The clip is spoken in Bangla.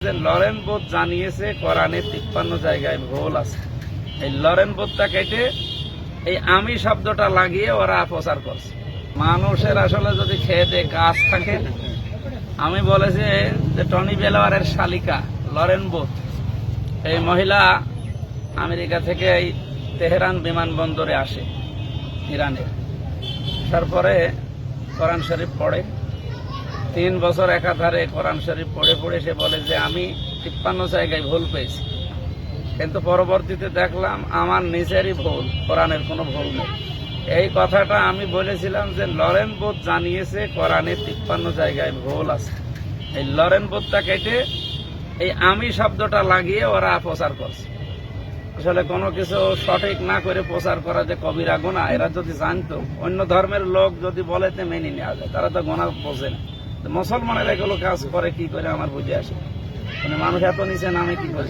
লরেন বোধ জানিয়েছে কোরআনে 53 জায়গায় ভুল আছে। এই লরেন বোধটা কেটে এই আমি শব্দটা লাগিয়ে ওরা প্রচার করছে। মানুষের আসলে যদি খেয়ে কাজ থাকে, আমি বলেছি যে টনি বেলোয়ারের শালিকা লরেন বোধ, এই মহিলা আমেরিকা থেকে এই তেহরান বিমানবন্দরে আসে ইরানে। তারপরে কোরআন শরীফ পড়ে 3 বছর একাধারে কোরআন শরীফ পড়ে পড়ে সে বলে যে আমি 53 জায়গায় ভুল পেয়েছি, কিন্তু পরবর্তীতে দেখলাম আমার নিজেরই ভুল, কোরআনের কোনো ভুল নেই। এই কথাটা আমি বলেছিলাম যে লরেন বোধ জানিয়েছে কোরআনে 53 জায়গায় ভুল আছে। এই লরেন বোধটা কেটে এই আমি শব্দটা লাগিয়ে ওরা প্রচার করছে। আসলে কোনো কিছু সঠিক না করে প্রচার করা যে কবিরা গুনাহ, এরা যদি জানতো, অন্য ধর্মের লোক যদি বলে তে মেনে নেওয়া যায়, তারা তো গুনাহ বোঝে না। মুসলমানেরা এগুলো কাজ করে কি করে আমার বুঝে আসে, মানে মানুষ এত নিচে নামে কি করে।